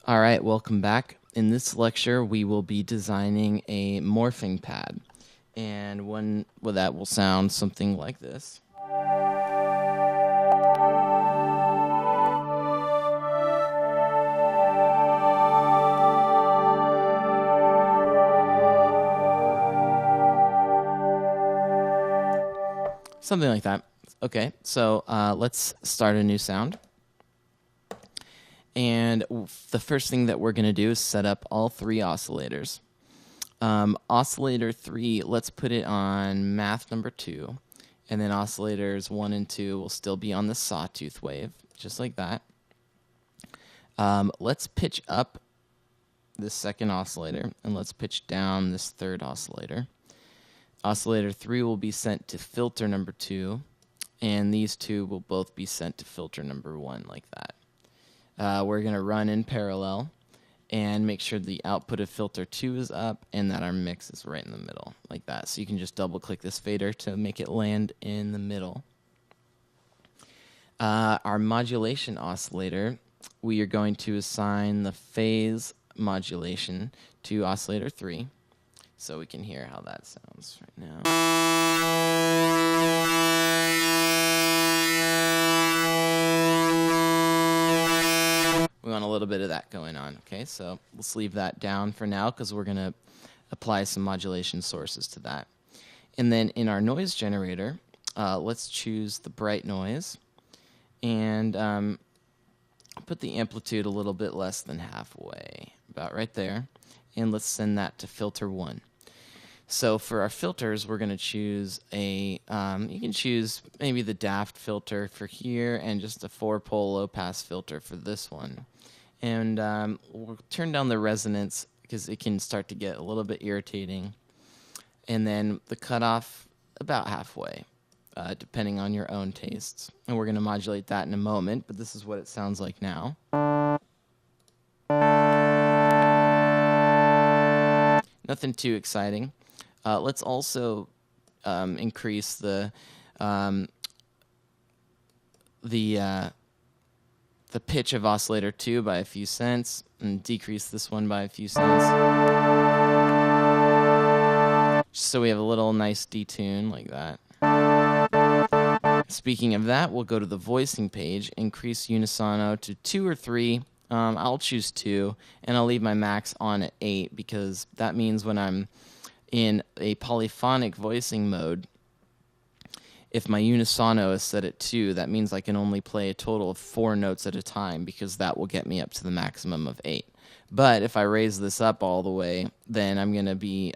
All right, welcome back. In this lecture, we will be designing a morphing pad. And one that will sound something like this. Something like that. Okay, so let's start a new sound. And the first thing that we're going to do is set up all three oscillators. Oscillator 3, let's put it on math number 2. And then oscillators 1 and 2 will still be on the sawtooth wave, just like that. Let's pitch up this second oscillator, and let's pitch down this third oscillator. Oscillator 3 will be sent to filter number 2, and these two will both be sent to filter number 1, like that. We're going to run in parallel and make sure the output of filter 2 is up and that our mix is right in the middle, like that. So you can just double-click this fader to make it land in the middle. Our modulation oscillator, we are going to assign the phase modulation to oscillator 3, so we can hear how that sounds right now. We want a little bit of that going on. Okay, so let's leave that down for now because we're going to apply some modulation sources to that. And then in our noise generator, let's choose the bright noise and put the amplitude a little bit less than halfway, about right there. And let's send that to filter 1. So for our filters, we're going to choose a, you can choose maybe the Daft filter for here and just a 4-pole low-pass filter for this one. And we'll turn down the resonance because it can start to get a little bit irritating. And then the cutoff about halfway, depending on your own tastes. And we're going to modulate that in a moment, but this is what it sounds like now. Nothing too exciting. Let's also increase the pitch of oscillator 2 by a few cents and decrease this one by a few cents. So we have a little nice detune like that. Speaking of that, we'll go to the voicing page, increase unisono to 2 or 3. I'll choose 2, and I'll leave my max on at 8 because that means when I'm in a polyphonic voicing mode, if my unisono is set at 2, that means I can only play a total of 4 notes at a time because that will get me up to the maximum of 8. But if I raise this up all the way, then I'm going to be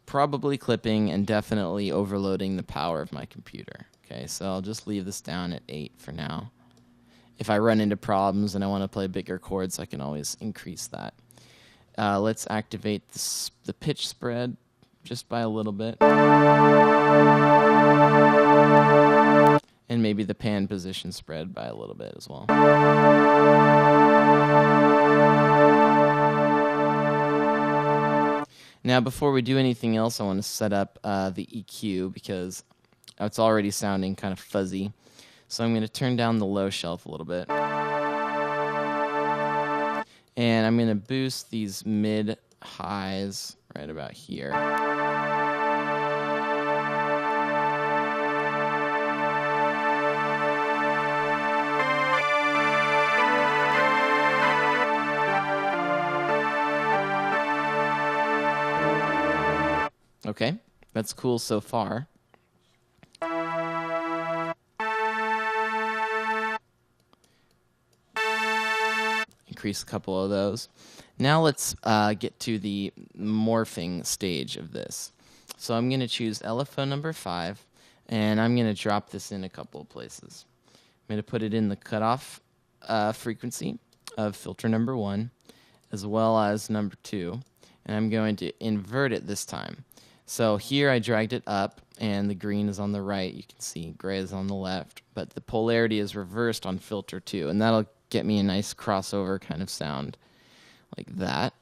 probably clipping and definitely overloading the power of my computer. Okay, so I'll just leave this down at 8 for now. If I run into problems and I want to play bigger chords, I can always increase that. Let's activate the pitch spread just by a little bit. And maybe the pan position spread by a little bit as well. Now, before we do anything else, I want to set up the EQ because it's already sounding kind of fuzzy. So I'm going to turn down the low shelf a little bit. And I'm going to boost these mid highs right about here. Okay, that's cool so far. Increase a couple of those. Now let's get to the morphing stage of this. So I'm going to choose LFO number 5, and I'm going to drop this in a couple of places. I'm going to put it in the cutoff frequency of filter number 1, as well as number 2, and I'm going to invert it this time. So here I dragged it up, and the green is on the right. You can see gray is on the left, but the polarity is reversed on filter 2, and that'll get me a nice crossover kind of sound like that.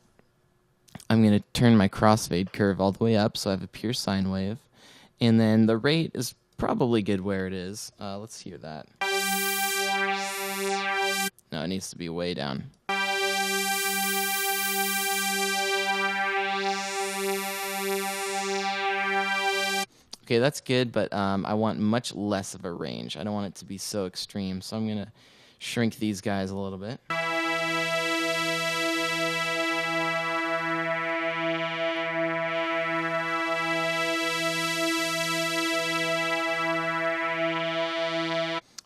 I'm going to turn my crossfade curve all the way up so I have a pure sine wave, and then the rate is probably good where it is. Let's hear that. No, it needs to be way down. Okay, that's good, but I want much less of a range. I don't want it to be so extreme, so I'm going to shrink these guys a little bit.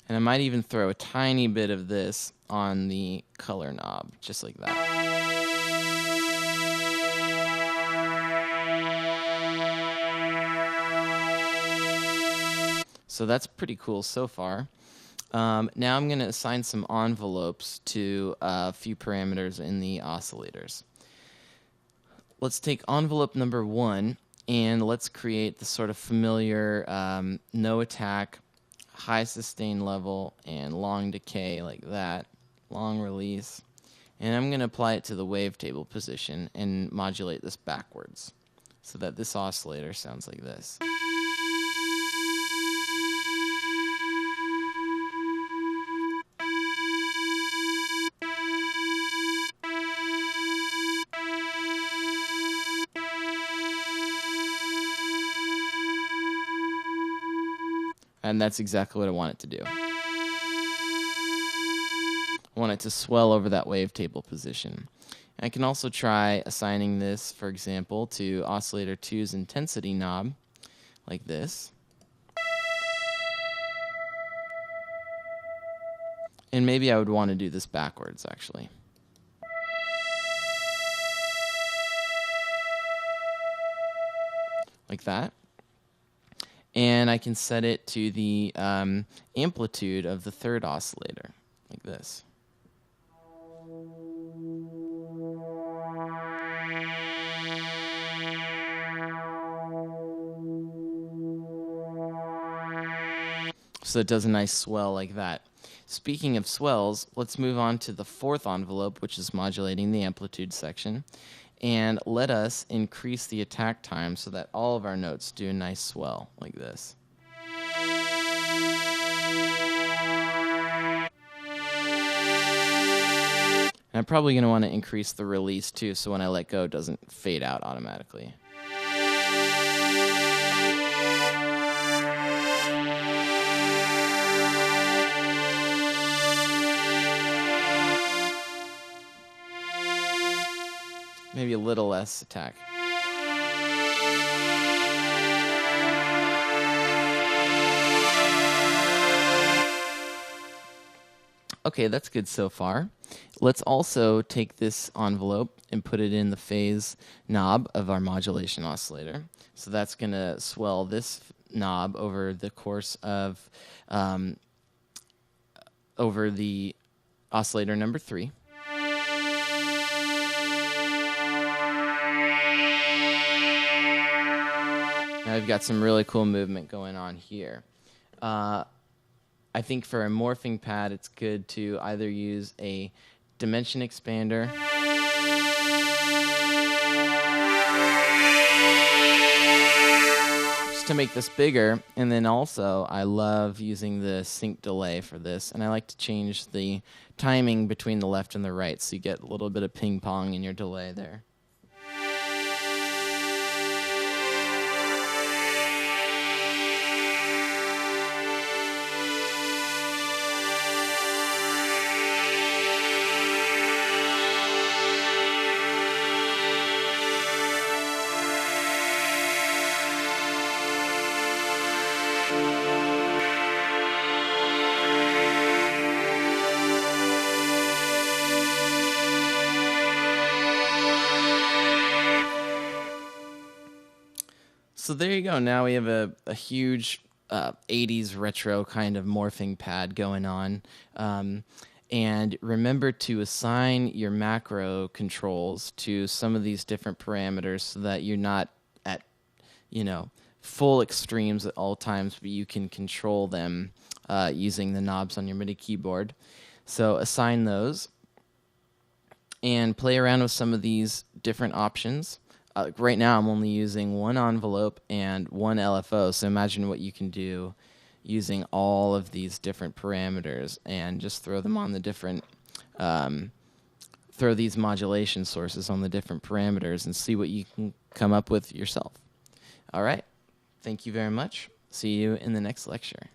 And I might even throw a tiny bit of this on the color knob, just like that. So that's pretty cool so far. Now I'm going to assign some envelopes to a few parameters in the oscillators. Let's take envelope number 1, and let's create the sort of familiar no attack, high sustain level, and long decay like that, long release. And I'm going to apply it to the wavetable position and modulate this backwards so that this oscillator sounds like this. And that's exactly what I want it to do. I want it to swell over that wavetable position. I can also try assigning this, for example, to oscillator 2's intensity knob, like this. And maybe I would want to do this backwards, actually. Like that. And I can set it to the amplitude of the third oscillator, like this. So it does a nice swell like that. Speaking of swells, let's move on to the fourth envelope, which is modulating the amplitude section. And let us increase the attack time so that all of our notes do a nice swell like this. And I'm probably going to want to increase the release too, so when I let go, it doesn't fade out automatically. Maybe a little less attack. Okay, that's good so far. Let's also take this envelope and put it in the phase knob of our modulation oscillator. So that's going to swell this knob over the course of over the oscillator number 3. Now we've got some really cool movement going on here. I think for a morphing pad, it's good to either use a dimension expander just to make this bigger, and then also I love using the sync delay for this, and I like to change the timing between the left and the right so you get a little bit of ping pong in your delay there. So there you go. Now we have a huge 80s retro kind of morphing pad going on. And remember to assign your macro controls to some of these different parameters so that you're not at, full extremes at all times, but you can control them using the knobs on your MIDI keyboard. So assign those and play around with some of these different options. Right now I'm only using one envelope and one LFO, so imagine what you can do using all of these different parameters and just throw them on the different, throw these modulation sources on the different parameters and see what you can come up with yourself. All right. Thank you very much. See you in the next lecture.